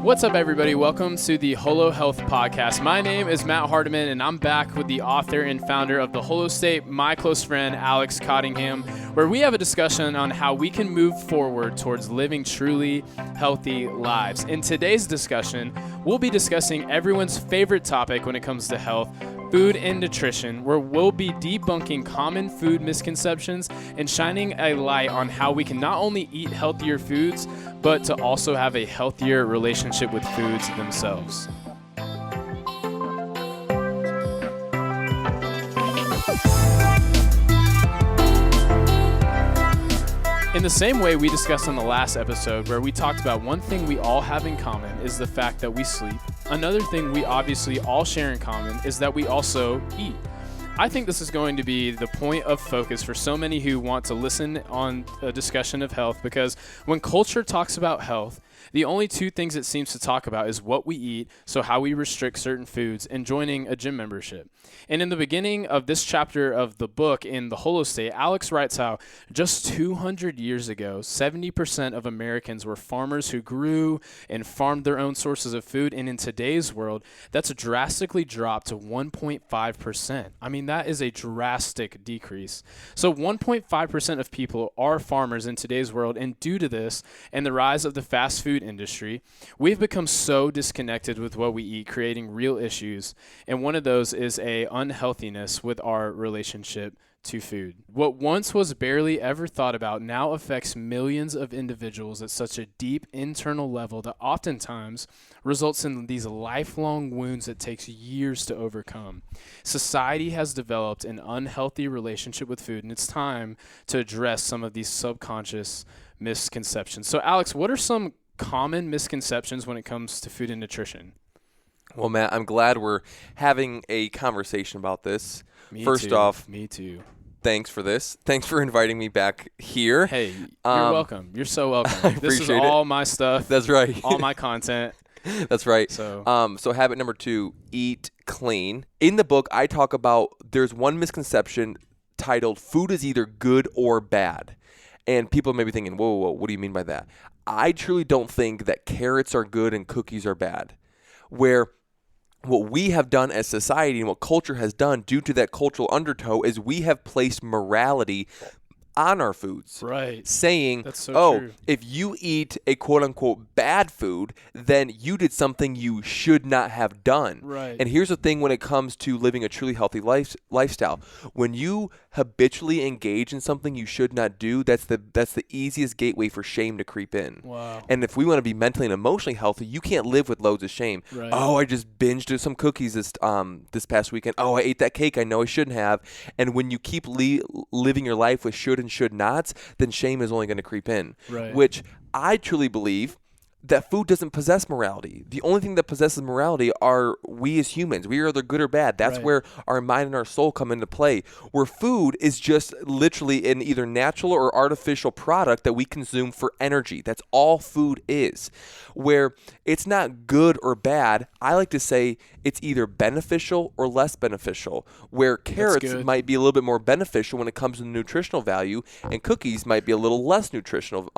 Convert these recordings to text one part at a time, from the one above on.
What's up, everybody? Welcome to the Holo Health Podcast. My name is Matt Hardiman, and I'm back with the author and founder of the Holo State, my close friend, Alex Cottingham, where we have a discussion on how we can move forward towards living truly healthy lives. In today's discussion, we'll be discussing everyone's favorite topic when it comes to health, food and nutrition, where we'll be debunking common food misconceptions and shining a light on how we can not only eat healthier foods, but to also have a healthier relationship with foods themselves. In the same way we discussed on the last episode, where we talked about one thing we all have in common is the fact that we sleep. Another thing we obviously all share in common is that we also eat. I think this is going to be the point of focus for so many who want to listen on a discussion of health, because when culture talks about health, the only two things it seems to talk about is what we eat, so how we restrict certain foods, and joining a gym membership. And in the beginning of this chapter of the book in the Holo State, Alex writes how just 200 years ago, 70% of Americans were farmers who grew and farmed their own sources of food. And in today's world, that's drastically dropped to 1.5%. I mean, that is a drastic decrease. So 1.5% of people are farmers in today's world. And due to this and the rise of the fast food industry, we've become so disconnected with what we eat, creating real issues. And one of those is a unhealthiness with our relationship to food. What once was barely ever thought about now affects millions of individuals at such a deep internal level that oftentimes results in these lifelong wounds that takes years to overcome. Society has developed an unhealthy relationship with food, and it's time to address some of these subconscious misconceptions. So, Alex, what are some common misconceptions when it comes to food and nutrition? Well, Matt, I'm glad we're having a conversation about this. First off, me too. Thanks for this. Thanks for inviting me back here. Hey, you're welcome. You're so welcome. This is all my stuff. That's right. All my content. That's right. So habit number 2, eat clean. In the book, I talk about there's one misconception titled "Food is either good or bad." And people may be thinking, whoa, what do you mean by that? I truly don't think that carrots are good and cookies are bad. Where what we have done as society and what culture has done due to that cultural undertow is we have placed morality on our foods. Right. Saying, that's so true. If you eat a quote-unquote bad food, then you did something you should not have done. Right. And here's the thing when it comes to living a truly healthy lifestyle. When you habitually engage in something you should not do, that's the easiest gateway for shame to creep in. Wow. And if we want to be mentally and emotionally healthy, you can't live with loads of shame. Right. Oh, I just binged some cookies this past weekend. Oh, I ate that cake I know I shouldn't have. And when you keep living your life with should and should nots, then shame is only going to creep in. Right. Which I truly believe that food doesn't possess morality. The only thing that possesses morality are we as humans. We are either good or bad. That's right. where our mind and our soul come into play. Where food is just literally an either natural or artificial product that we consume for energy. That's all food is. Where it's not good or bad, I like to say it's either beneficial or less beneficial. Where carrots might be a little bit more beneficial when it comes to the nutritional value, and cookies might be a little less nutritional,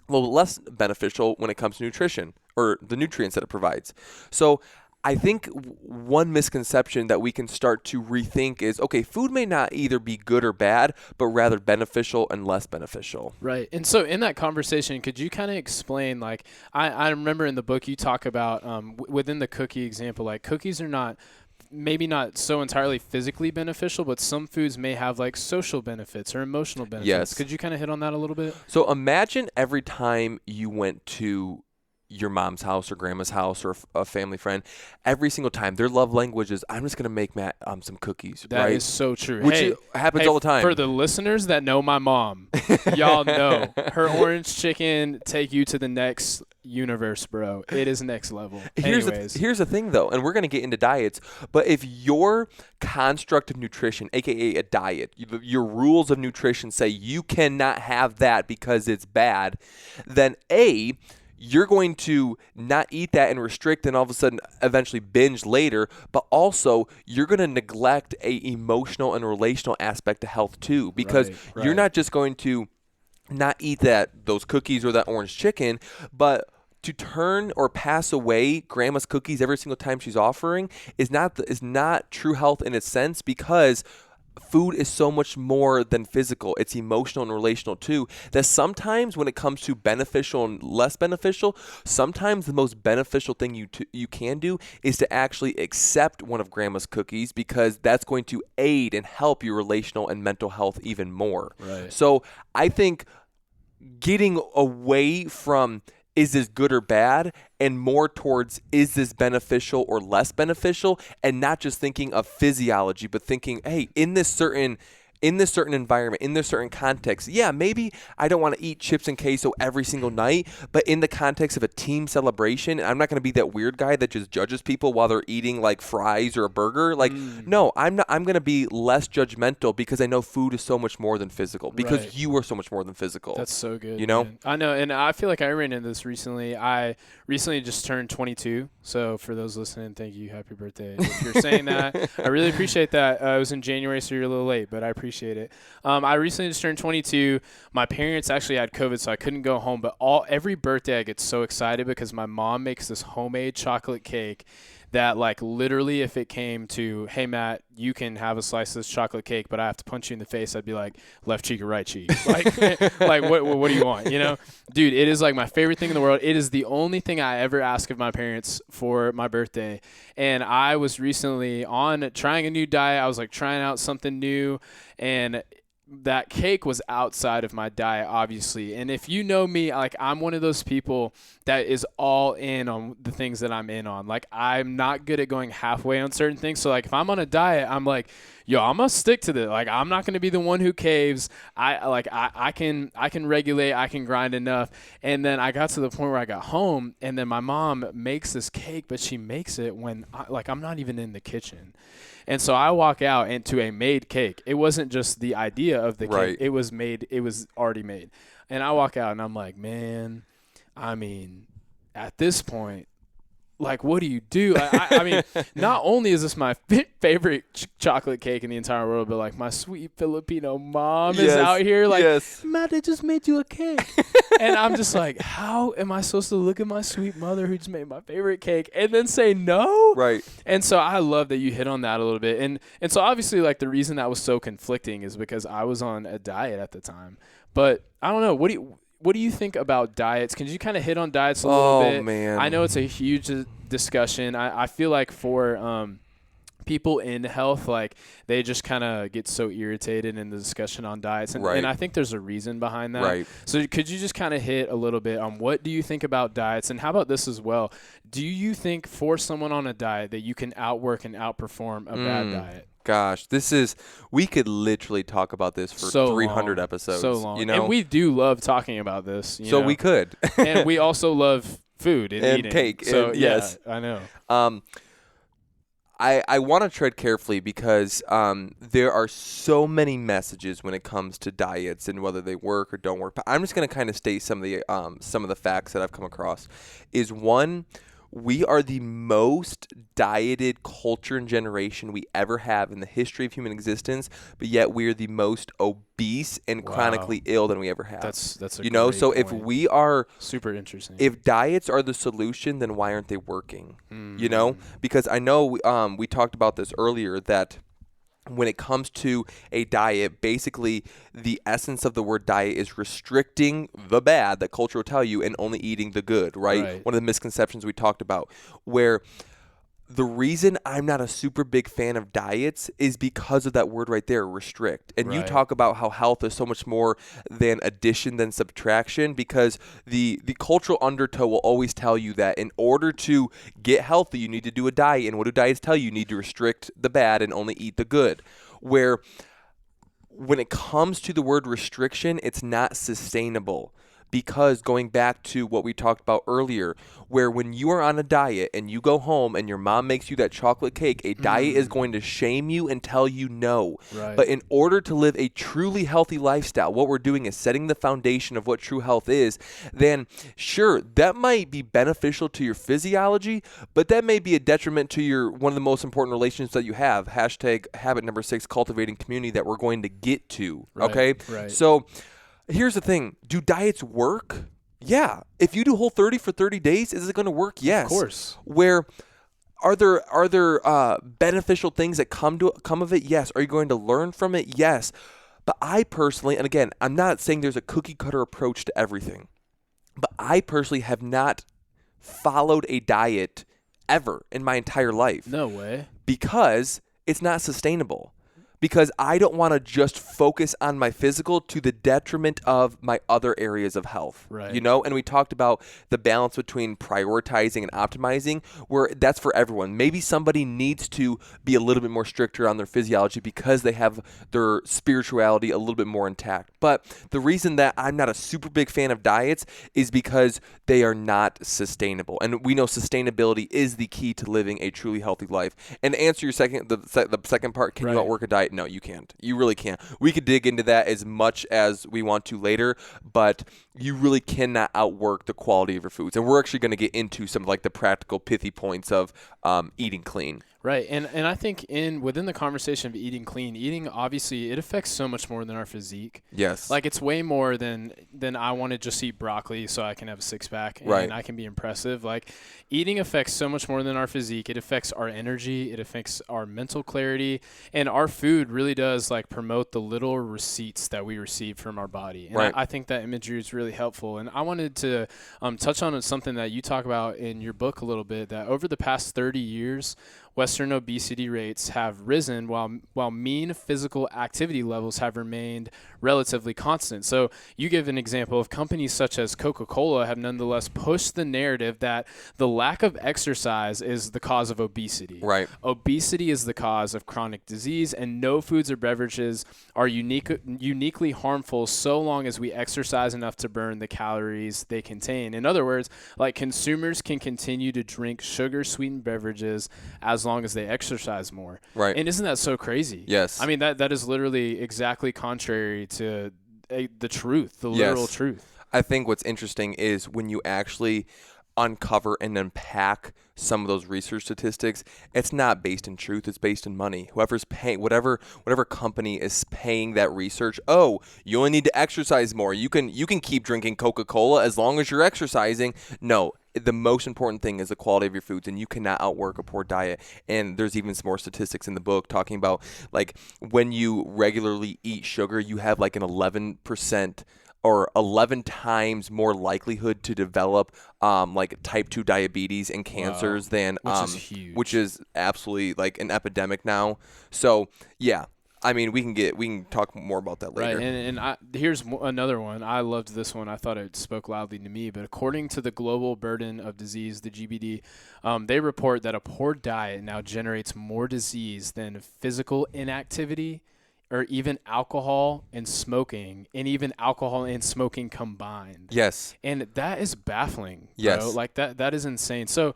less beneficial when it comes to nutrition or the nutrients that it provides. So I think one misconception that we can start to rethink is, okay, food may not either be good or bad, but rather beneficial and less beneficial. Right. And so in that conversation, could you kind of explain, like, I remember in the book you talk about within the cookie example, like cookies are maybe not so entirely physically beneficial, but some foods may have like social benefits or emotional benefits. Yes. Could you kind of hit on that a little bit? So imagine every time you went to your mom's house or grandma's house or a family friend, every single time their love language is, I'm just going to make Matt some cookies. That right? is so true. Which happens all the time. For the listeners that know my mom, y'all know her orange chicken take you to the next universe, bro. It is next level. Here's the thing, though, and we're going to get into diets, but if your construct of nutrition, aka a diet, your rules of nutrition say you cannot have that because it's bad, then you're going to not eat that and restrict and all of a sudden eventually binge later, but also you're going to neglect a emotional and relational aspect of health too, because you're not just going to not eat those cookies or that orange chicken, but to turn or pass away grandma's cookies every single time she's offering is not true health in its sense, because food is so much more than physical. It's emotional and relational too. That sometimes when it comes to beneficial and less beneficial, sometimes the most beneficial thing you can do is to actually accept one of grandma's cookies, because that's going to aid and help your relational and mental health even more. Right. So I think getting away from is this good or bad, and more towards is this beneficial or less beneficial, and not just thinking of physiology, but thinking, hey, in this certain environment, in this certain context, yeah, maybe I don't want to eat chips and queso every single night, but in the context of a team celebration, I'm not going to be that weird guy that just judges people while they're eating like fries or a burger. Like, no, I'm not. I'm going to be less judgmental, because I know food is so much more than physical, because you are so much more than physical. That's so good. You know? Man. I know, and I feel like I ran into this recently. I recently just turned 22, so for those listening, thank you. Happy birthday. If you're saying that, I really appreciate that. It was in January, so you're a little late, but I appreciate it. I recently just turned 22. My parents actually had COVID, so I couldn't go home. But every birthday, I get so excited because my mom makes this homemade chocolate cake that, like, literally, if it came to, hey, Matt, you can have a slice of this chocolate cake, but I have to punch you in the face, I'd be like, left cheek or right cheek? Like, like what do you want? You know, dude, it is like my favorite thing in the world. It is the only thing I ever ask of my parents for my birthday. And I was recently on trying a new diet. I was like trying out something new, and that cake was outside of my diet, obviously. And if you know me, like, I'm one of those people that is all in on the things that I'm in on. Like, I'm not good at going halfway on certain things. So, like, if I'm on a diet, I'm like, yo, I'm gonna stick to this. Like, I'm not gonna be the one who caves. I can regulate. I can grind enough. And then I got to the point where I got home, and then my mom makes this cake, but she makes it when I'm not even in the kitchen. And so I walk out into a made cake. It wasn't just the idea of the cake. It was made. It was already made. And I walk out and I'm like, man, I mean, at this point, like, what do you do? I mean, not only is this my favorite chocolate cake in the entire world, but, like, my sweet Filipino mom is out here like, Matt, they just made you a cake. And I'm just like, how am I supposed to look at my sweet mother who just made my favorite cake and then say no? Right. And so I love that you hit on that a little bit. And so obviously, like, the reason that was so conflicting is because I was on a diet at the time. But I don't know. What do you think about diets? Can you kind of hit on diets a little bit? Oh, man. I know it's a huge discussion. I feel like for people in health, like, they just kind of get so irritated in the discussion on diets. And, and I think there's a reason behind that. Right. So could you just kind of hit a little bit on what do you think about diets? And how about this as well? Do you think for someone on a diet that you can outwork and outperform a bad diet? Gosh, we could literally talk about this for 300 episodes. So long. You know? And we do love talking about this. You know? We could. And we also love food and eating. Cake. So, and, yes. I know. I want to tread carefully because there are so many messages when it comes to diets and whether they work or don't work. But I'm just going to kind of state some of the facts that I've come across. Is one, we are the most dieted culture and generation we ever have in the history of human existence, but yet we're the most obese and chronically ill than we ever have. That's a great point. If we are super interesting, if diets are the solution, then why aren't they working? You know, because I know we talked about this earlier that when it comes to a diet, basically the essence of the word diet is restricting the bad that culture will tell you and only eating the good, right? One of the misconceptions we talked about, where the reason I'm not a super big fan of diets is because of that word right there, restrict. And you talk about how health is so much more than addition than subtraction, because the cultural undertow will always tell you that in order to get healthy, you need to do a diet. And what do diets tell you? You need to restrict the bad and only eat the good. Where when it comes to the word restriction, it's not sustainable. Because going back to what we talked about earlier, where when you are on a diet and you go home and your mom makes you that chocolate cake, a diet is going to shame you and tell you no. But in order to live a truly healthy lifestyle, what we're doing is setting the foundation of what true health is. Then sure, that might be beneficial to your physiology, but that may be a detriment to one of the most important relationships that you have. Hashtag habit number 6, cultivating community, that we're going to get to. Okay? Right. So here's the thing. Do diets work? Yeah. If you do Whole30 for 30 days, is it going to work? Yes. Of course. Where are there beneficial things that come of it? Yes. Are you going to learn from it? Yes. But I personally, and again, I'm not saying there's a cookie cutter approach to everything, but I personally have not followed a diet ever in my entire life. No way. Because it's not sustainable. Because I don't want to just focus on my physical to the detriment of my other areas of health. Right. You know, and we talked about the balance between prioritizing and optimizing, where that's for everyone. Maybe somebody needs to be a little bit more stricter on their physiology because they have their spirituality a little bit more intact. But the reason that I'm not a super big fan of diets is because they are not sustainable. And we know sustainability is the key to living a truly healthy life. And to answer your the second part, can you outwork a diet? No, you can't. You really can't. We could dig into that as much as we want to later, but you really cannot outwork the quality of your foods. And we're actually going to get into some like the practical pithy points of eating clean. Right. And I think within the conversation of eating clean, eating, obviously, it affects so much more than our physique. Yes. Like, it's way more than I want to just eat broccoli so I can have a six-pack and I can be impressive. Like, eating affects so much more than our physique. It affects our energy. It affects our mental clarity. And our food really does, like, promote the little receipts that we receive from our body. And I think that imagery is really helpful. And I wanted to touch on something that you talk about in your book a little bit, that over the past 30 years, Western obesity rates have risen while mean physical activity levels have remained relatively constant. So you give an example of companies such as Coca-Cola have nonetheless pushed the narrative that the lack of exercise is the cause of obesity. Right. Obesity is the cause of chronic disease, and no foods or beverages are uniquely harmful so long as we exercise enough to burn the calories they contain. In other words, like, consumers can continue to drink sugar-sweetened beverages as long as they exercise more. Right. And isn't that so crazy? Yes. I mean, that is literally exactly contrary to the truth, the literal truth. I think what's interesting is when you actually uncover and unpack some of those research statistics, it's not based in truth, it's based in money. Whoever's paying, whatever company is paying that research, oh, you only need to exercise more. You can keep drinking Coca-Cola as long as you're exercising. No, the most important thing is the quality of your foods, and you cannot outwork a poor diet. And there's even some more statistics in the book talking about, like, when you regularly eat sugar, you have like an 11% or 11 times more likelihood to develop like type 2 diabetes and cancers than which is huge. Which is absolutely like an epidemic now. So yeah, I mean, we can talk more about that later. Right, and here's another one. I loved this one. I thought it spoke loudly to me. But according to the Global Burden of Disease, the GBD, they report that a poor diet now generates more disease than physical inactivity, or even alcohol and smoking, and even alcohol and smoking combined. Yes. And that is baffling. Yes. Bro. Like, that is insane. So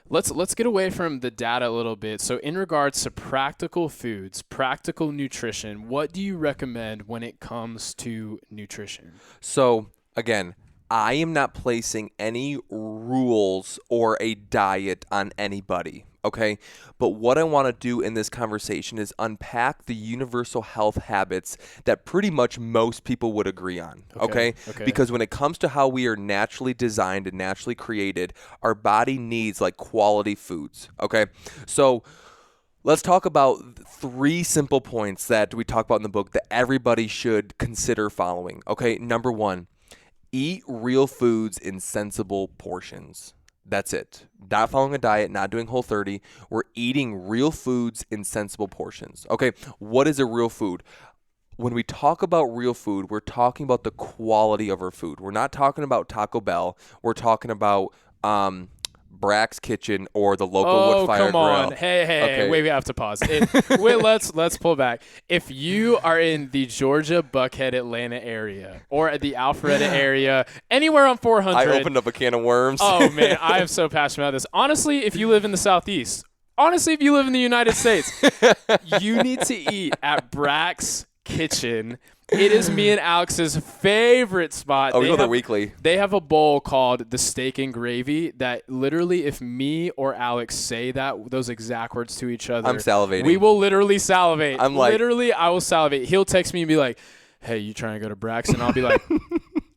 let's get away from the data a little bit. So in regards to practical foods, practical nutrition, what do you recommend when it comes to nutrition? So again, I am not placing any rules or a diet on anybody, okay? But what I want to do in this conversation is unpack the universal health habits that pretty much most people would agree on, okay? Because when it comes to how we are naturally designed and naturally created, our body needs like quality foods, okay? So let's talk about 3 simple points that we talk about in the book that everybody should consider following, okay? Number 1, eat real foods in sensible portions. That's it. Not following a diet, not doing Whole30. We're eating real foods in sensible portions. Okay, what is a real food? When we talk about real food, we're talking about the quality of our food. We're not talking about Taco Bell. We're talking about Brack's Kitchen or the local wood fire grill. Oh, come on. Hey, wait, we have to pause. Let's pull back. If you are in the Georgia, Buckhead, Atlanta area, or at the Alpharetta area, anywhere on 400. I opened up a can of worms. Oh, man, I am so passionate about this. Honestly, if you live in the Southeast, if you live in the United States, you need to eat at Brack's Kitchen. It is me and Alex's favorite spot. Oh, we go there weekly. They have a bowl called the steak and gravy that literally, if me or Alex say those exact words to each other, I'm salivating. We will literally salivate. I'm like, literally, I will salivate. He'll text me and be like, "Hey, you trying to go to Brax?" And I'll be like,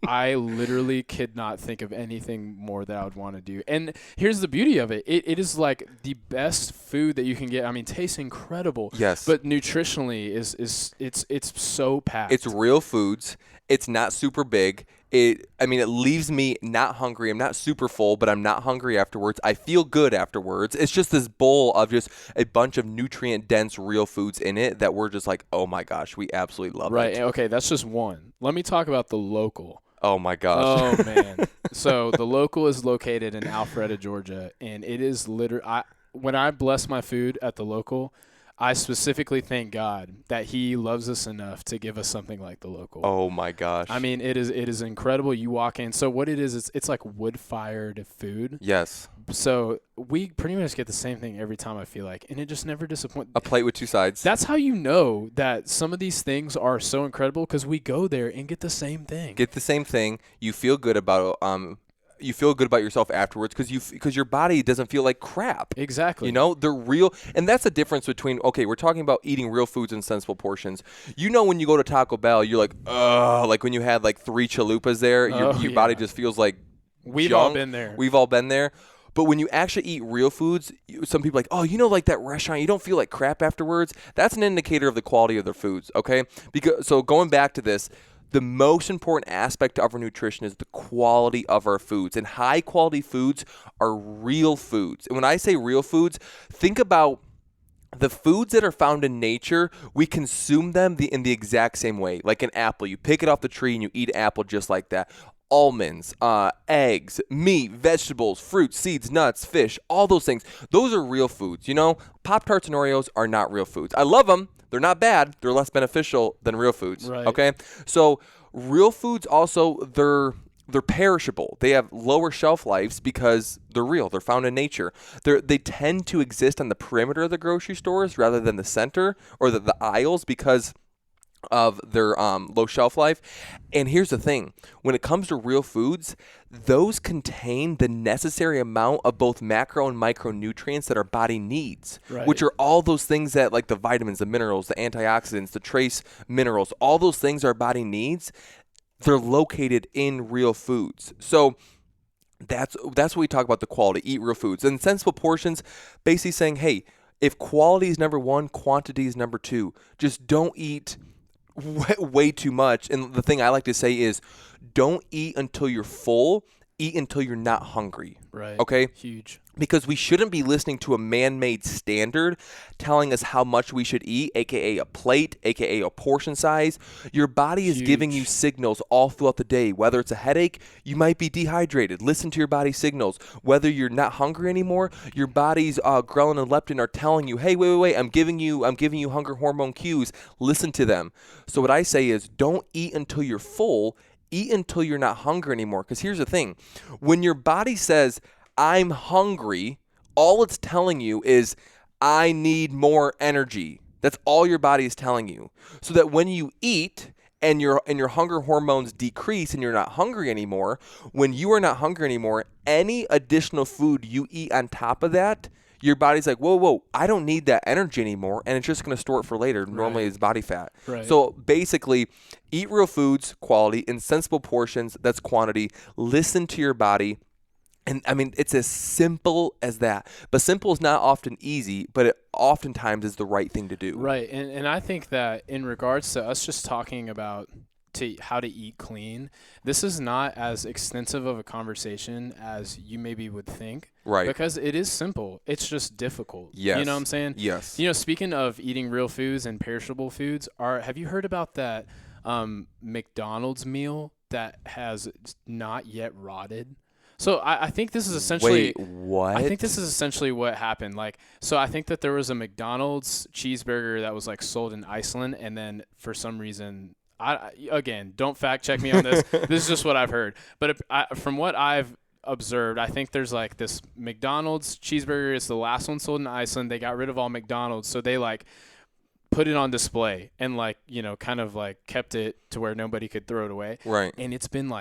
I literally could not think of anything more that I would want to do. And here's the beauty of it. It is like the best food that you can get. I mean, tastes incredible. Yes. But nutritionally it's so packed. It's real foods. It's not super big. It leaves me not hungry. I'm not super full, but I'm not hungry afterwards. I feel good afterwards. It's just this bowl of just a bunch of nutrient-dense real foods in it that we're just like, oh my gosh, we absolutely love it. Right. Okay, that's just one. Let me talk about the local. Oh my gosh. Oh man. So the local is located in Alpharetta, Georgia, and it is literally when I bless my food at the local, I specifically thank God that He loves us enough to give us something like the local. Oh my gosh. I mean, it is incredible. You walk in. So what it is, it's like wood-fired food. Yes. So we pretty much get the same thing every time, I feel like, and it just never disappoints. A plate with two sides. That's how you know that some of these things are so incredible, because we go there and get the same thing. Get the same thing. You feel good about yourself afterwards because your body doesn't feel like crap. Exactly. You know, they're real. And that's the difference between, okay, we're talking about eating real foods in sensible portions. You know, when you go to Taco Bell, you're like, ugh, like when you had like 3 chalupas there, your body just feels like We've junk. all been there. We've all been there. But when you actually eat real foods, some people are like, oh, you know, like that restaurant, you don't feel like crap afterwards. That's an indicator of the quality of their foods, okay? So going back to this, the most important aspect of our nutrition is the quality of our foods. And high quality foods are real foods. And when I say real foods, think about the foods that are found in nature. We consume them in the exact same way. Like an apple, you pick it off the tree and you eat an apple just like that. Almonds, eggs, meat, vegetables, fruits, seeds, nuts, fish, all those things. Those are real foods. You know, Pop-Tarts and Oreos are not real foods. I love them. They're not bad. They're less beneficial than real foods. Right. Okay? So real foods also, they're perishable. They have lower shelf lives because they're real. They're found in nature. They tend to exist on the perimeter of the grocery stores rather than the center or the aisles because of their low shelf life. And here's the thing. When it comes to real foods, those contain the necessary amount of both macro and micronutrients that our body needs, right, which are all those things that, like the vitamins, the minerals, the antioxidants, the trace minerals, all those things our body needs, they're located in real foods. So that's what we talk about, the quality. Eat real foods. And sensible portions, basically saying, hey, if quality is number 1, quantity is number 2. Just don't eat way too much. And the thing I like to say is, don't eat until you're full. Eat until you're not hungry. Right. Okay? Huge. Because we shouldn't be listening to a man-made standard telling us how much we should eat, aka a plate, aka a portion size. Your body is giving you signals all throughout the day. Whether it's a headache, you might be dehydrated. Listen to your body's signals. Whether you're not hungry anymore, your body's ghrelin and leptin are telling you, hey, wait, I'm giving you hunger hormone cues. Listen to them. So what I say is, don't eat until you're full. Eat until you're not hungry anymore. Because here's the thing. When your body says, I'm hungry, all it's telling you is, I need more energy. That's all your body is telling you. So that when you eat and your hunger hormones decrease and you're not hungry anymore, when you are not hungry anymore, any additional food you eat on top of that, your body's like, whoa, I don't need that energy anymore, and it's just going to store it for later. Normally it's body fat. Right. So basically, eat real foods, quality, in sensible portions, that's quantity. Listen to your body. And I mean, it's as simple as that. But simple is not often easy, but it oftentimes is the right thing to do. Right. And I think that in regards to us just talking about how to eat clean, this is not as extensive of a conversation as you maybe would think. Right. Because it is simple. It's just difficult. Yes. You know what I'm saying? Yes. You know, speaking of eating real foods and perishable foods, have you heard about that McDonald's meal that has not yet rotted? So I think this is essentially. Wait, what? I think this is essentially what happened. So I think that there was a McDonald's cheeseburger that was sold in Iceland, and then for some reason, again, don't fact check me on this. This is just what I've heard. But from what I've observed, I think there's this McDonald's cheeseburger is the last one sold in Iceland. They got rid of all McDonald's, so they put it on display and kind of kept it to where nobody could throw it away. Right. And it's been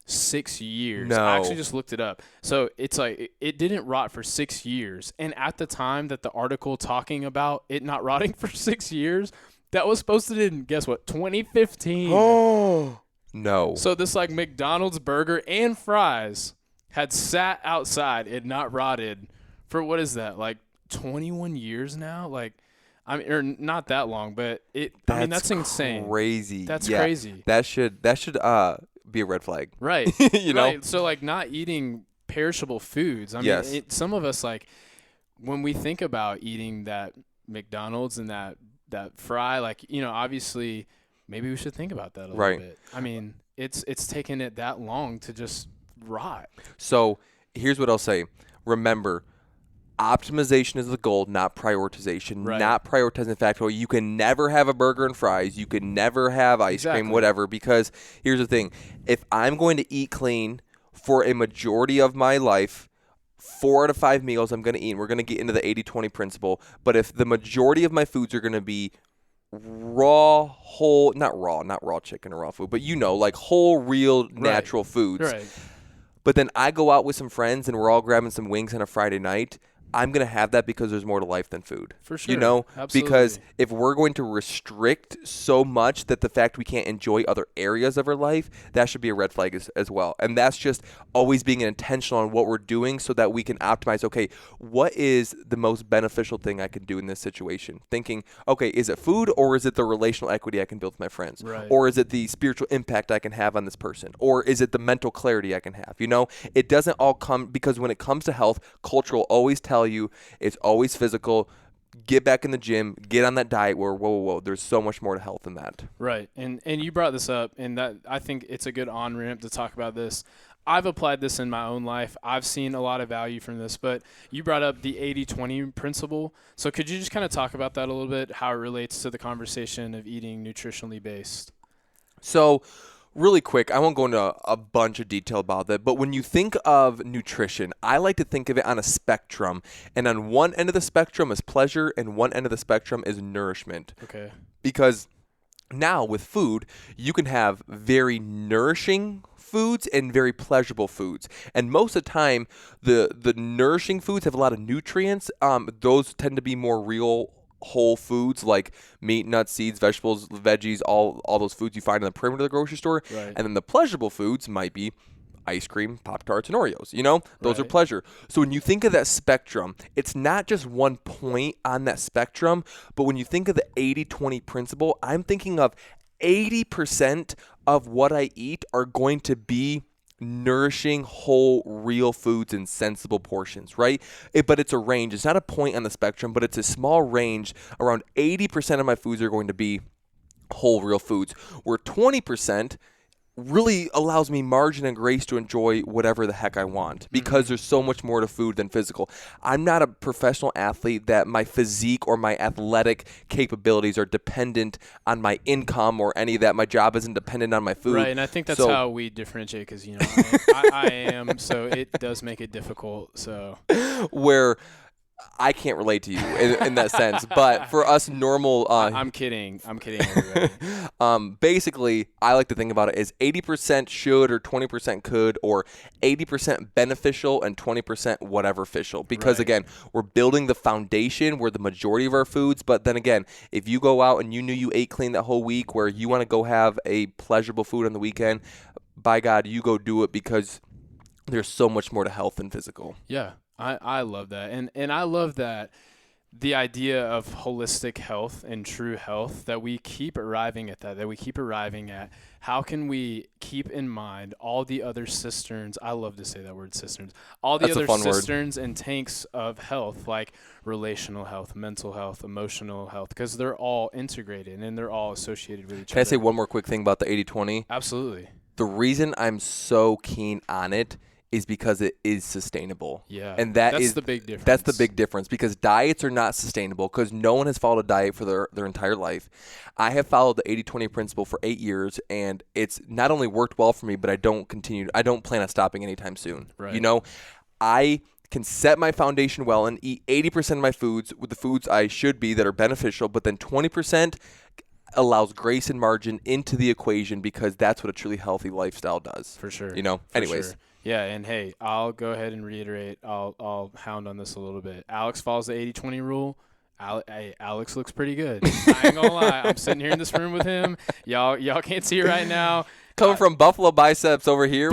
6 years. No. I actually just looked it up. So it's it didn't rot for 6 years. And at the time that the article talking about it not rotting for 6 years, that was posted in, guess what, 2015. Oh, No. So this like McDonald's burger and fries had sat outside and not rotted for what is that, like 21 years now? Like, I mean, or not that long, but that's insane. Crazy. That's Yeah, crazy. That should be a red flag. Right. You know? Right. So like not eating perishable foods. I mean, Yes. some of us, like when we think about eating that McDonald's and that fry, like, obviously maybe we should think about that a little bit. I mean, it's taken it that long to just rot. So here's what I'll say. Remember, optimization is the goal, not prioritization. Right. Not prioritizing the fact, you can never have a burger and fries. You can never have ice cream, whatever. Because here's the thing. If I'm going to eat clean for a majority of my life, 4 out of 5 meals I'm going to eat, and we're going to get into the 80-20 principle. But if the majority of my foods are going to be raw, whole, not raw chicken or raw food, but like whole, real, natural foods. Right. But then I go out with some friends and we're all grabbing some wings on a Friday night. I'm going to have that because there's more to life than food. For sure. Absolutely. Because if we're going to restrict so much that the fact we can't enjoy other areas of our life, that should be a red flag as well. And that's just always being intentional on what we're doing so that we can optimize, okay, what is the most beneficial thing I can do in this situation? Thinking, okay, is it food or is it the relational equity I can build with my friends? Right. Or is it the spiritual impact I can have on this person? Or is it the mental clarity I can have? It doesn't all come, because when it comes to health, culture will always tell you it's always physical. Get back in the gym, get on that diet where whoa, there's so much more to health than that. Right. And you brought this up, and that I think it's a good on-ramp to talk about this. I've applied this in my own life. I've seen a lot of value from this, but you brought up the 80-20 principle. So could you just kind of talk about that a little bit, how it relates to the conversation of eating nutritionally based? So really quick, I won't go into a bunch of detail about that, but when you think of nutrition, I like to think of it on a spectrum. And on one end of the spectrum is pleasure, and one end of the spectrum is nourishment. Okay. Because now with food, you can have very nourishing foods and very pleasurable foods. And most of the time, the nourishing foods have a lot of nutrients. Those tend to be more real whole foods like meat, nuts, seeds, vegetables, veggies, all those foods you find in the perimeter of the grocery store. Right. And then the pleasurable foods might be ice cream, Pop-Tarts, and Oreos. Those are Right. pleasure. So when you think of that spectrum, it's not just one point on that spectrum, but when you think of the 80-20 principle, I'm thinking of 80% of what I eat are going to be nourishing, whole, real foods in sensible portions, right? But it's a range. It's not a point on the spectrum, but it's a small range. Around 80% of my foods are going to be whole, real foods, where 20% really allows me margin and grace to enjoy whatever the heck I want, because there's so much more to food than physical. I'm not a professional athlete that my physique or my athletic capabilities are dependent on my income or any of that. My job isn't dependent on my food. Right, and I think that's how we differentiate, because I am, so it does make it difficult. So where I can't relate to you in that sense, but for us normal, I'm kidding, everybody. Basically, I like to think about it as 80% should or 20% could, or 80% beneficial and 20% whatever official. Because Right. again, we're building the foundation where the majority of our foods. But then again, if you go out and you knew you ate clean that whole week, where you want to go have a pleasurable food on the weekend, by God, you go do it, because there's so much more to health than physical. Yeah. I love that. And I love that the idea of holistic health and true health, that we keep arriving at that we keep arriving at how can we keep in mind all the other cisterns. I love to say that word, cisterns. All the other cisterns and tanks of health, like relational health, mental health, emotional health, because they're all integrated and they're all associated with each other. Can I say one more quick thing about the 80-20? Absolutely. The reason I'm so keen on it is because it is sustainable. Yeah. And that's the big difference. That's the big difference, because diets are not sustainable, because no one has followed a diet for their entire life. I have followed the 80-20 principle for 8 years, and it's not only worked well for me, but I don't plan on stopping anytime soon. Right. I can set my foundation well and eat 80% of my foods with the foods I should be that are beneficial, but then 20% allows grace and margin into the equation, because that's what a truly healthy lifestyle does. For sure. Anyways. Sure. Yeah, and hey, I'll go ahead and reiterate. I'll hound on this a little bit. Alex follows the 80-20 rule. Alex looks pretty good. I ain't gonna lie. I'm sitting here in this room with him. Y'all can't see it right now. Coming from Buffalo Biceps over here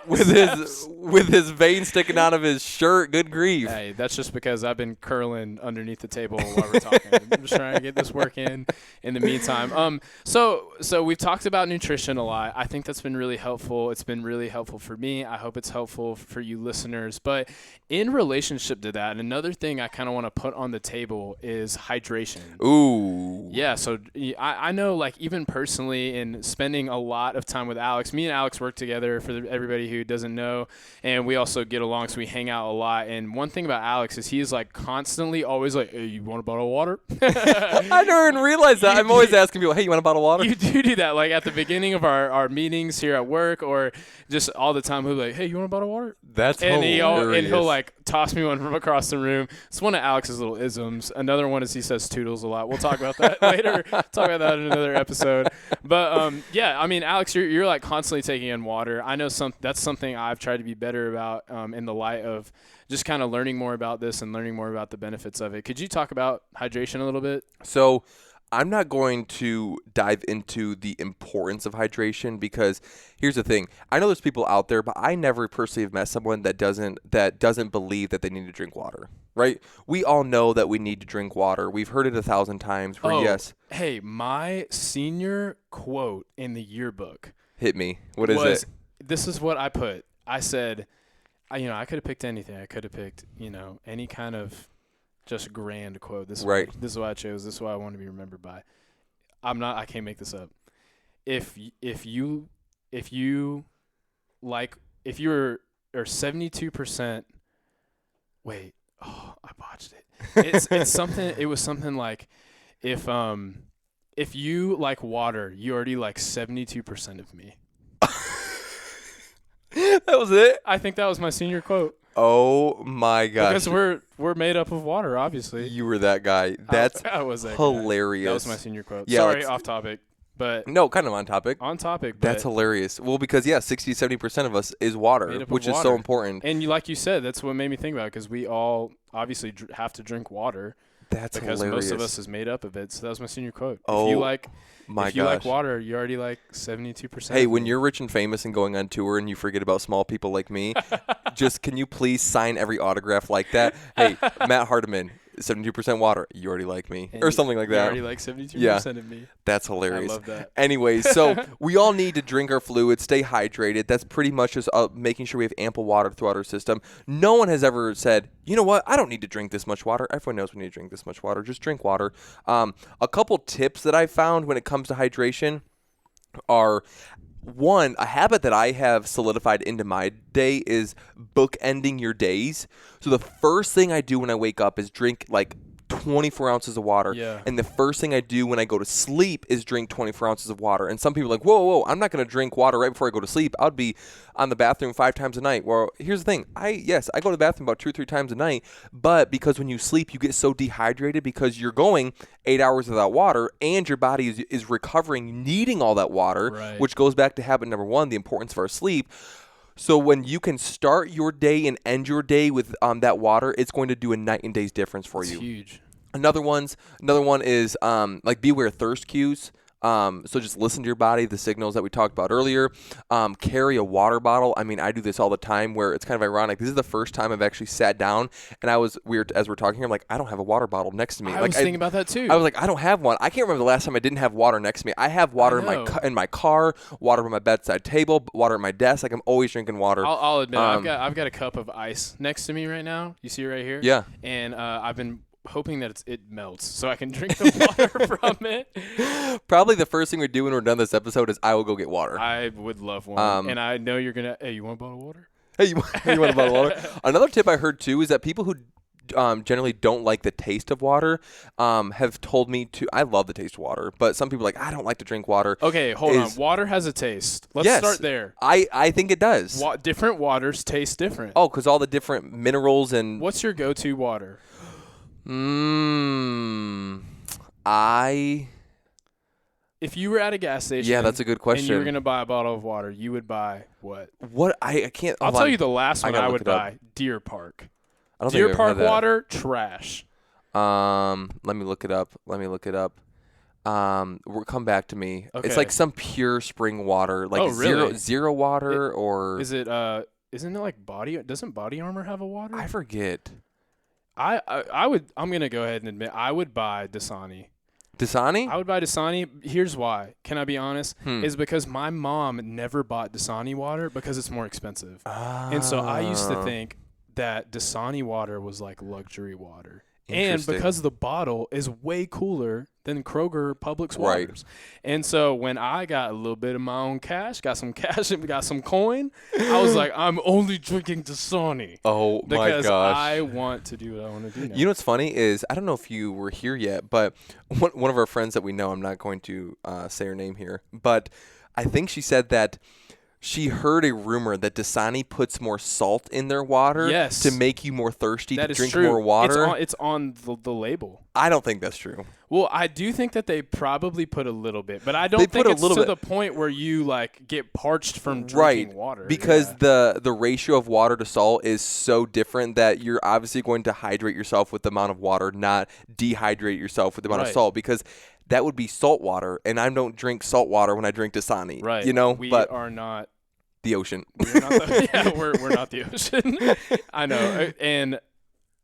with his vein sticking out of his shirt. Good grief. Hey, that's just because I've been curling underneath the table while we're talking. I'm just trying to get this work in the meantime. So we've talked about nutrition a lot. I think that's been really helpful. It's been really helpful for me. I hope it's helpful for you listeners. But in relationship to that, another thing I kind of want to put on the table is hydration. Ooh. Yeah, so I know, like, even personally, in spending a lot of time with Alex, me and Alex work together, for everybody who doesn't know, and we also get along, so we hang out a lot. And one thing about Alex is he's, like, constantly always like, hey, you want a bottle of water? I never even realized that. I'm always asking people, hey, you want a bottle of water? You do that, like, at the beginning of our meetings here at work, or just all the time. He'll be like, hey, you want a bottle of water? That's and hilarious. He'll, like, toss me one from across the room. It's one of Alex's little isms. Another one is he says toodles a lot. We'll talk about that later. Talk about that in another episode. But yeah, I mean, Alex, you're like constantly taking in water. I know that's something I've tried to be better about in the light of just kind of learning more about this and learning more about the benefits of it. Could you talk about hydration a little bit? So I'm not going to dive into the importance of hydration because here's the thing. I know there's people out there, but I never personally have met someone that doesn't believe that they need to drink water, right? We all know that we need to drink water. We've heard it 1,000 times. Yes. Hey, my senior quote in the yearbook. Hit me. What is it? This is what I put. I said, I could have picked anything. I could have picked, any kind of just grand quote. This is what I chose. This is what I want to be remembered by. I can't make this up. If you're 72%, wait, I botched it. It's something. It was something like, if you like water, you already like 72% of me. That was it? I think that was my senior quote. Oh my gosh. Because we're made up of water, obviously. You were that guy. That's I was that hilarious. Guy. That was my senior quote. Yeah, sorry, off topic. But no, kind of on topic. On topic. That's hilarious. Well, because 60-70% of us is water, which is so important. And like you said, that's what made me think about it, because we all obviously have to drink water. That's because hilarious. Most of us is made up of it. So that was my senior quote. Oh, if you like water, you already like 72%. Hey, when you're rich and famous and going on tour and you forget about small people like me, just can you please sign every autograph like that? Hey, Matt Hardiman, 72% water. You already like me, or something like that. You already like 72% of me. That's hilarious. I love that. Anyways, so we all need to drink our fluids, stay hydrated. That's pretty much just making sure we have ample water throughout our system. No one has ever said, you know what, I don't need to drink this much water. Everyone knows we need to drink this much water. Just drink water. A couple tips that I found when it comes to hydration are, one, a habit that I have solidified into my day is bookending your days. So the first thing I do when I wake up is drink like 24 ounces of water. Yeah. And the first thing I do when I go to sleep is drink 24 ounces of water. And some people are like, whoa, I'm not going to drink water right before I go to sleep. I would be on the bathroom 5 times a night. Well, here's the thing. I go to the bathroom about 2 or 3 times a night. But because when you sleep, you get so dehydrated because you're going 8 hours without water and your body is recovering, needing all that water, right, which goes back to habit number 1, the importance of our sleep. So when you can start your day and end your day with that water, it's going to do a night and day's difference for you. That's huge. Another one is like beware of thirst cues. So just listen to your body, the signals that we talked about earlier. Carry a water bottle. I mean, I do this all the time where it's kind of ironic. This is the first time I've actually sat down and as we're talking here, I'm like, I don't have a water bottle next to me. I was thinking about that too. I was like, I don't have one. I can't remember the last time I didn't have water next to me. I have water in my car, water on my bedside table, water at my desk. Like I'm always drinking water. I'll admit, I've got a cup of ice next to me right now. You see it right here? Yeah. And I've been hoping that it melts so I can drink the water from it. Probably the first thing we do when we're done this episode is I will go get water. I would love one. And I know you're going to, hey, you want a bottle of water? Hey, you want a bottle of water? Another tip I heard too is that people who generally don't like the taste of water have told me to, I love the taste of water, but some people are like, I don't like to drink water. Okay, hold on. Water has a taste. Let's start there. I think it does. Different waters taste different. Oh, because all the different minerals and... What's your go-to water? If you were at a gas station, yeah, that's a good question. And you were gonna buy a bottle of water, you would buy what? What I can't. I'll tell you the last one I would buy. Deer Park. I don't Deer Park water, trash. Let me look it up. Come back to me. Okay. It's like some pure spring water, like Oh, really? zero water, or Is it isn't it like doesn't Body Armor have a water? I forget. I'm gonna go ahead and admit I would buy Dasani. Dasani? I would buy Dasani. Here's why. Can I be honest? Hmm. Is because my mom never bought Dasani water because it's more expensive. And so I used to think that Dasani water was like luxury water. And because the bottle is way cooler than Kroger Publix waters. And so when I got a little bit of my own cash and got some coin, I was like, I'm only drinking Dasani. Oh, my gosh. Because I want to do what I want to do now. You know what's funny is, I don't know if you were here yet, but one of our friends that we know, I'm not going to say her name here, but I think she said that she heard a rumor that Dasani puts more salt in their water to make you more thirsty to drink more water. It's on the label. I don't think that's true. Well, I do think that they probably put a little bit, but I don't think it's to the point where you like get parched from drinking water. Because the ratio of water to salt is so different that you're obviously going to hydrate yourself with the amount of water, not dehydrate yourself with the amount of salt, because that would be salt water, and I don't drink salt water when I drink Dasani. Right. You know, we are not the ocean. We're not we're not the ocean. I know. And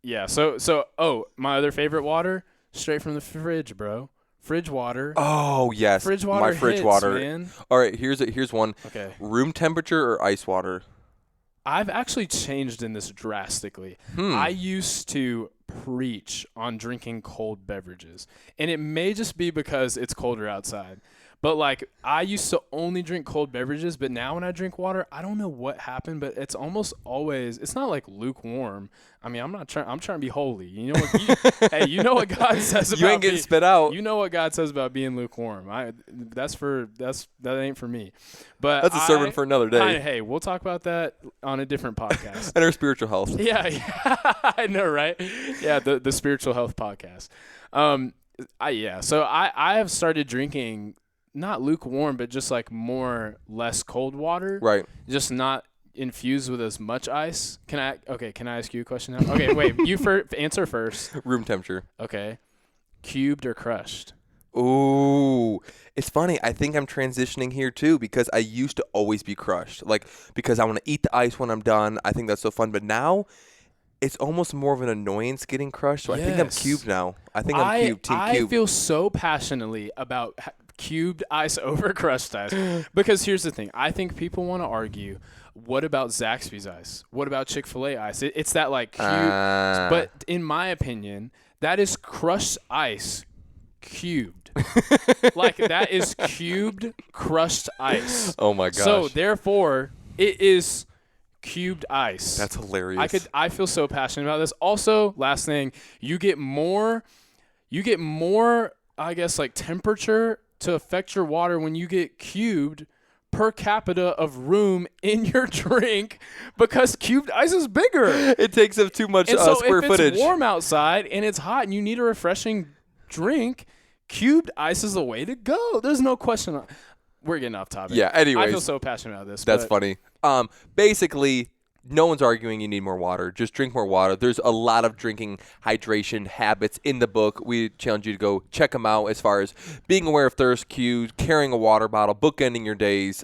yeah, so my other favorite water, straight from the fridge, bro. Fridge water. Oh, yes. Fridge water. My fridge hits, water. Man. All right, here's one. Okay. Room temperature or ice water? I've actually changed in this drastically. I used to preach on drinking cold beverages, and it may just be because it's colder outside. But like I used to only drink cold beverages, but now when I drink water, I don't know what happened, but it's almost always, it's not like lukewarm. I mean, I'm trying to be holy. You know what? Hey, you know what God says about you ain't getting spit out. You know what God says about being lukewarm. That ain't for me. But that's a sermon for another day. Hey, we'll talk about that on a different podcast. And our spiritual health. Yeah, I know, right? Yeah, the spiritual health podcast. So I have started drinking not lukewarm, but just like less cold water. Right. Just not infused with as much ice. Can I ask you a question now? Okay, wait. You answer first. Room temperature. Okay. Cubed or crushed? Ooh. It's funny. I think I'm transitioning here too, because I used to always be crushed. Like, because I want to eat the ice when I'm done. I think that's so fun. But now it's almost more of an annoyance getting crushed. So I think I'm cubed now. I think I'm cubed. Team cube. I feel so passionately about cubed ice over crushed ice, because here's the thing. I think people want to argue, what about Zaxby's ice? What about Chick-fil-A ice? It's that like cube. But in my opinion, that is crushed ice cubed. Like that is cubed crushed ice. Oh my gosh. So therefore, it is cubed ice. That's hilarious. I feel so passionate about this. Also, last thing, you get more, I guess, like temperature to affect your water when you get cubed per capita of room in your drink, because cubed ice is bigger. It takes up too much square footage. If it's warm outside and it's hot and you need a refreshing drink, cubed ice is the way to go. There's no question. We're getting off topic. Yeah, anyways. I feel so passionate about this. That's funny. Basically, no one's arguing you need more water. Just drink more water. There's a lot of drinking hydration habits in the book. We challenge you to go check them out, as far as being aware of thirst cues, carrying a water bottle, bookending your days,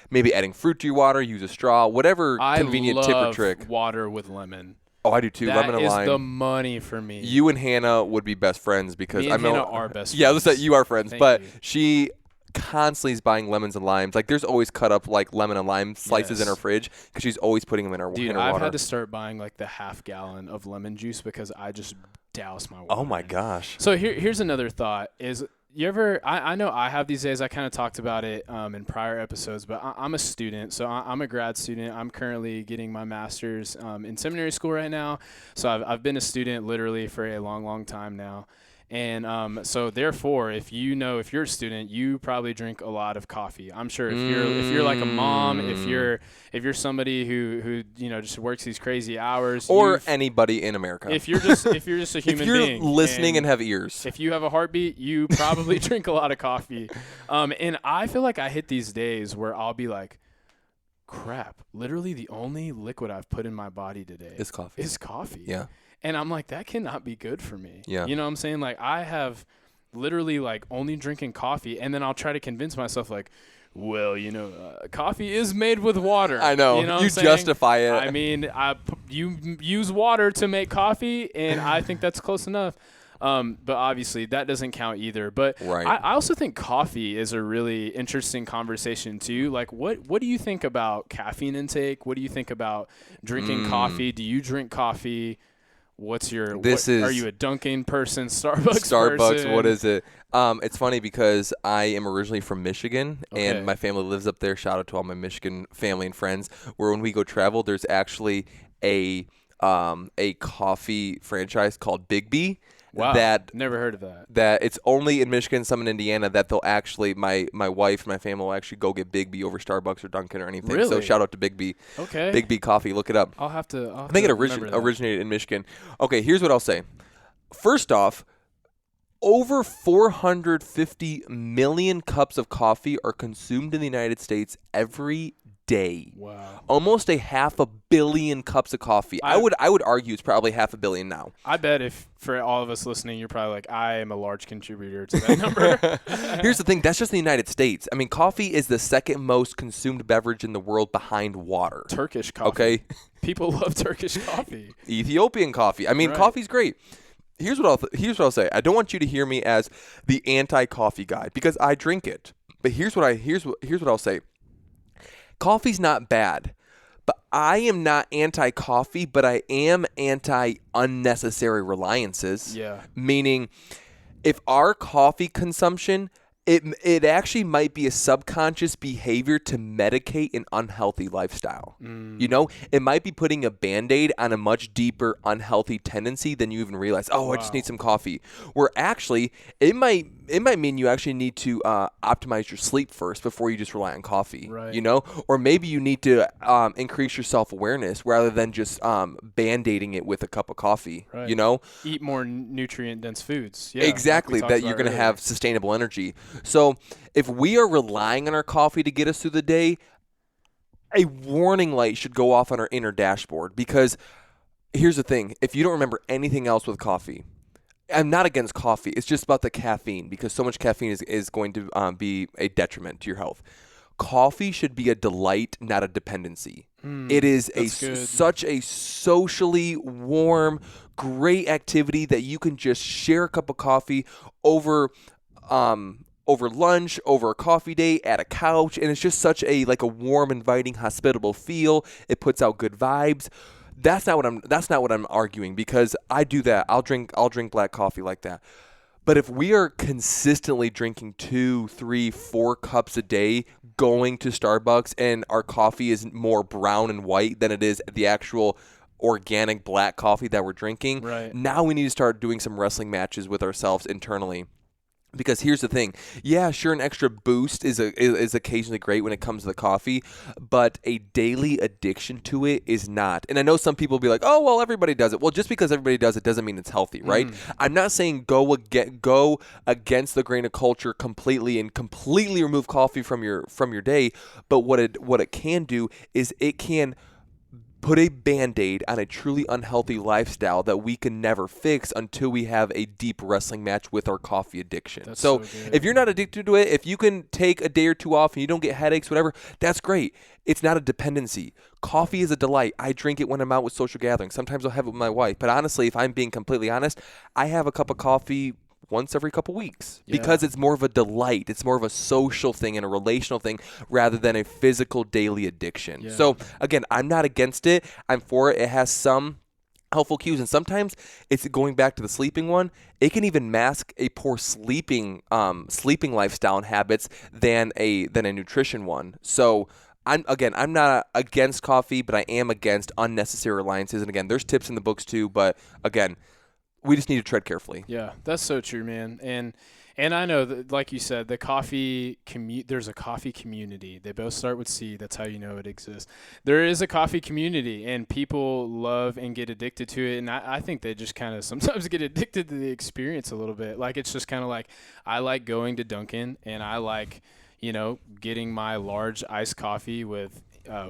maybe adding fruit to your water, use a straw, whatever convenient tip or trick. Water with lemon. Oh, I do too. Lemon and lime. That is the money for me. You and Hannah would be best friends, because me and Hannah are best friends. Yeah, let's say you are friends. Thank but you. She constantly is buying lemons and limes. Like, there's always cut up like lemon and lime slices in her fridge, because she's always putting them in her water. Dude, I've had to start buying like the half gallon of lemon juice, because I just douse my water. Oh my gosh. So here's another thought is, you ever, I know I have these days, I kind of talked about it in prior episodes, but I'm a student, so I'm a grad student. I'm currently getting my master's in seminary school right now. So I've been a student literally for a long, long time now. And so therefore, if you're a student, you probably drink a lot of coffee. I'm sure if you're like a mom, if you're somebody who just works these crazy hours, or anybody in America, if you're just a human being, if you're listening and have ears, if you have a heartbeat, you probably drink a lot of coffee. And I feel like I hit these days where I'll be like, crap, literally the only liquid I've put in my body today is coffee. Is coffee. Yeah. And I'm like, that cannot be good for me. Yeah. You know what I'm saying? Like, I have literally like only drinking coffee, and then I'll try to convince myself like, well, coffee is made with water. I know. You know what You I'm saying? justify it. I mean, you use water to make coffee, and I think that's close enough. But obviously that doesn't count either. But Right. I also think coffee is a really interesting conversation too. Like, what do you think about caffeine intake? What do you think about drinking coffee? Do you drink coffee? What's your? Are you a Dunkin' person, Starbucks person? What is it? It's funny because I am originally from Michigan, Okay. and my family lives up there. Shout out to all my Michigan family and friends. Where when we go travel, there's actually a coffee franchise called Big B. Wow. That Never heard of that. That it's only in Michigan, some in Indiana, that they'll actually, my wife and my family will actually go get Big B over Starbucks or Dunkin' or anything. Really? So shout out to Big B. Okay. Big B Coffee. Look it up. I think it originated in Michigan. Okay, here's what I'll say. First off, over 450 million cups of coffee are consumed in the United States every day. Wow. Almost a 500 million cups of coffee. I would argue it's probably 500 million now. I bet if for all of us listening, you're probably like, I am a large contributor to that number. Here's the thing. That's just the United States. I mean, coffee is the second most consumed beverage in the world behind water. Turkish coffee. Okay. People love Turkish coffee. Ethiopian coffee. I mean, Right. Coffee's great. Here's what I'll say. I don't want you to hear me as the anti-coffee guy because I drink it. But here's what I'll say. Coffee's not bad, but I am not anti-coffee, but I am anti-unnecessary reliances. Yeah. Meaning, if our coffee consumption, it actually might be a subconscious behavior to medicate an unhealthy lifestyle. You know, it might be putting a Band-Aid on a much deeper unhealthy tendency than you even realize. Oh, I just need some coffee. Where actually, it might mean you actually need to optimize your sleep first before you just rely on coffee. Right. You know, or maybe you need to increase your self-awareness rather than just Band-Aiding it with a cup of coffee. Right. You know, Eat more nutrient-dense foods. Yeah, exactly, like we that talked you're about going to earlier. have sustainable energy. So if we are relying on our coffee to get us through the day, a warning light should go off on our inner dashboard, because here's the thing. If you don't remember anything else with coffee, I'm not against coffee. It's just about the caffeine, because so much caffeine is going to be a detriment to your health. Coffee should be a delight, not a dependency. It is such a socially warm, great activity that you can just share a cup of coffee over lunch, over a coffee date, at a couch, and it's just such a warm, inviting, hospitable feel. It puts out good vibes. That's not what I'm arguing, because I do that. I'll drink black coffee like that. But if we are consistently drinking 2, 3, 4 cups a day, going to Starbucks, and our coffee is more brown and white than it is the actual organic black coffee that we're drinking, Right. now we need to start doing some wrestling matches with ourselves internally. Because here's the thing. Yeah, sure, an extra boost is occasionally great when it comes to the coffee, but a daily addiction to it is not. And I know some people will be like, oh, well, everybody does it. Well, just because everybody does it doesn't mean it's healthy, right? I'm not saying go against the grain of culture completely and completely remove coffee from your day, but what it can do is it can put a Band-Aid on a truly unhealthy lifestyle that we can never fix until we have a deep wrestling match with our coffee addiction. That's So so good. if you're not addicted to it, if you can take a day or two off and you don't get headaches, whatever, that's great. It's not a dependency. Coffee is a delight. I drink it when I'm out with social gatherings. Sometimes I'll have it with my wife. But honestly, if I'm being completely honest, I have a cup of coffee once every couple weeks, because it's more of a delight. It's more of a social thing and a relational thing rather than a physical daily addiction. Yeah. So again, I'm not against it. I'm for it. It has some helpful cues, and sometimes it's going back to the sleeping one. It can even mask a poor sleeping lifestyle and habits than a nutrition one. So I'm not against coffee, but I am against unnecessary reliances. And again, there's tips in the books too, but again, we just need to tread carefully. Yeah, that's so true, man. And I know that, like you said, the coffee there's a coffee community. They both start with C. That's how you know it exists. There is a coffee community, and people love and get addicted to it. And I think they just kind of sometimes get addicted to the experience a little bit. Like, it's just kind of like, I like going to Dunkin', and I like, getting my large iced coffee with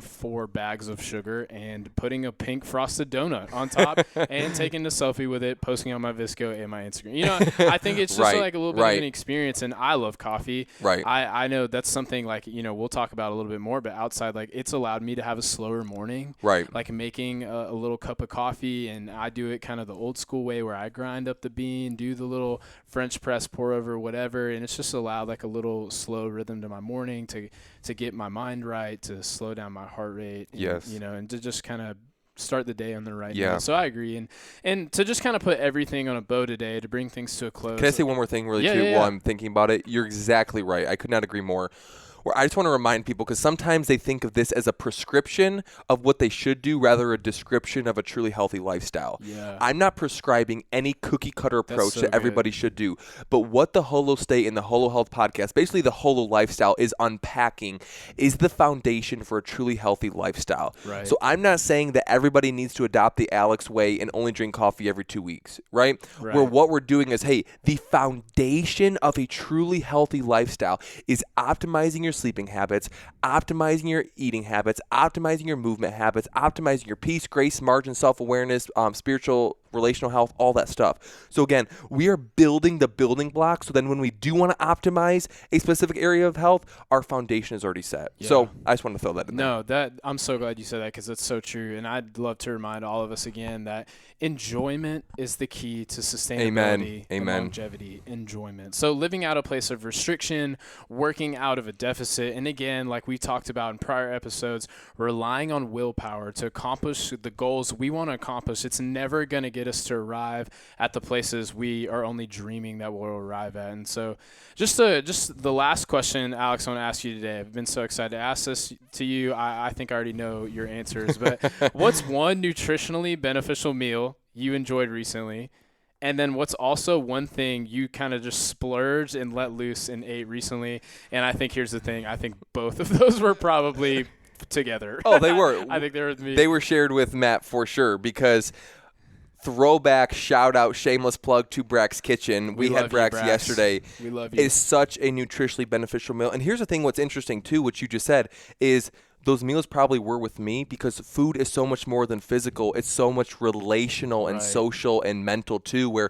4 bags of sugar and putting a pink frosted donut on top and taking a selfie with it, posting on my Visco and my Instagram. You know, I think it's just like a little bit of an experience, and I love coffee. Right. I know that's something like, you know, we'll talk about a little bit more, but outside, like, it's allowed me to have a slower morning. Right. Like making a little cup of coffee, and I do it kind of the old school way where I grind up the bean, do the little French press, pour over, whatever, and it's just allowed like a little slow rhythm to my morning to get my mind right, to slow down my heart rate, and, yes, you know, and to just kind of start the day on the right note. So I agree, and to just kind of put everything on a bow today, to bring things to a close. Can I say one more thing really quick while I'm thinking about it? You're exactly right. I could not agree more. Where I just want to remind people, because sometimes they think of this as a prescription of what they should do rather a description of a truly healthy lifestyle. Yeah. I'm not prescribing any cookie cutter approach that everybody should do. But what the Holo State and the Holo Health podcast, basically the Holo lifestyle, is unpacking is the foundation for a truly healthy lifestyle. Right. So I'm not saying that everybody needs to adopt the Alex way and only drink coffee every 2 weeks, right? Where what we're doing is, hey, the foundation of a truly healthy lifestyle is optimizing your sleeping habits, optimizing your eating habits, optimizing your movement habits, optimizing your peace, grace, margin, self-awareness, spiritual, relational health, all that stuff. So again, we are building the building blocks, so then when we do want to optimize a specific area of health, our foundation is already set. Yeah. So I just want to throw that in there. No, that I'm so glad you said that, because it's so true. And I'd love to remind all of us again that enjoyment is the key to sustainability and longevity. Enjoyment. So living out a place of restriction, working out of a deficit, and again, like we talked about in prior episodes, relying on willpower to accomplish the goals we want to accomplish. It's never going to get us to arrive at the places we are only dreaming that we'll arrive at. And so just the last question, Alex, I want to ask you today. I've been so excited to ask this to you. I think I already know your answers, but what's one nutritionally beneficial meal you enjoyed recently? And then what's also one thing you kind of just splurged and let loose and ate recently? And I think here's the thing. I think both of those were probably together. Oh, they were. I think they were with me. They were shared with Matt for sure, because throwback, shout out, shameless plug to Brack's Kitchen. We had Brack's yesterday. We love you. It's such a nutritionally beneficial meal. And here's the thing, what's interesting too, what you just said, is those meals probably were with me, because food is so much more than physical. It's so much relational and social and mental too, where,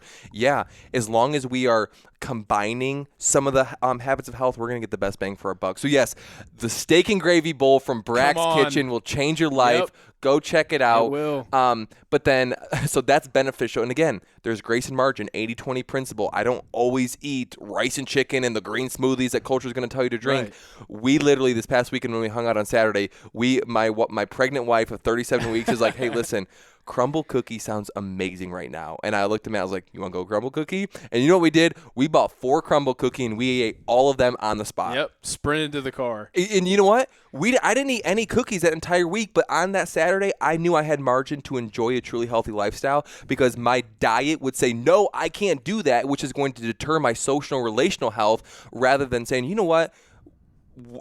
as long as we are combining some of the habits of health, we're going to get the best bang for our buck. So yes, the steak and gravy bowl from Brack's Kitchen will change your life. Yep. Go check it out. It will. But then, so that's beneficial. And again, there's grace and margin, 80-20 principle. I don't always eat rice and chicken and the green smoothies that culture is going to tell you to drink. Right. We literally, this past weekend when we hung out on Saturday, my pregnant wife of 37 weeks is like, hey, listen, crumble cookie sounds amazing right now. And I looked at him, I was like, you want to go crumble cookie? And you know what we did? We bought 4 crumble cookie and we ate all of them on the spot. Yep, sprinted to the car. And you know what? I didn't eat any cookies that entire week, but on that Saturday, I knew I had margin to enjoy a truly healthy lifestyle, because my diet would say, no, I can't do that, which is going to deter my social and relational health, rather than saying, you know what?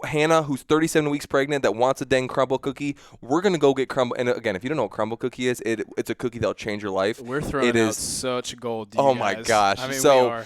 Hannah, who's 37 weeks pregnant, that wants a dang crumble cookie, we're going to go get crumble. And again, if you don't know what crumble cookie is, it's a cookie that'll change your life. We're throwing out such gold, oh my gosh. I mean, so we are.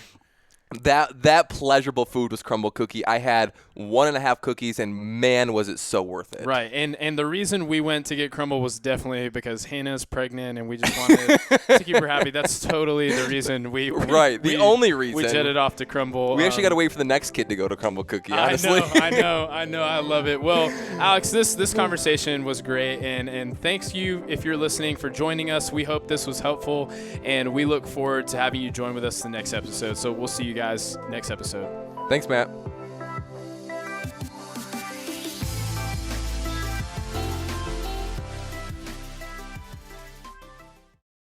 That pleasurable food was crumble cookie. I had 1.5 cookies, and man, was it so worth it. Right, and the reason we went to get crumble was definitely because Hannah's pregnant, and we just wanted to keep her happy. That's totally the reason we the only reason we jetted off to crumble. We actually got to wait for the next kid to go to crumble cookie. Honestly, I know, I love it. Well, Alex, this conversation was great, and thanks you if you're listening for joining us. We hope this was helpful, and we look forward to having you join with us the next episode. So we'll see you guys next episode. Thanks, Matt.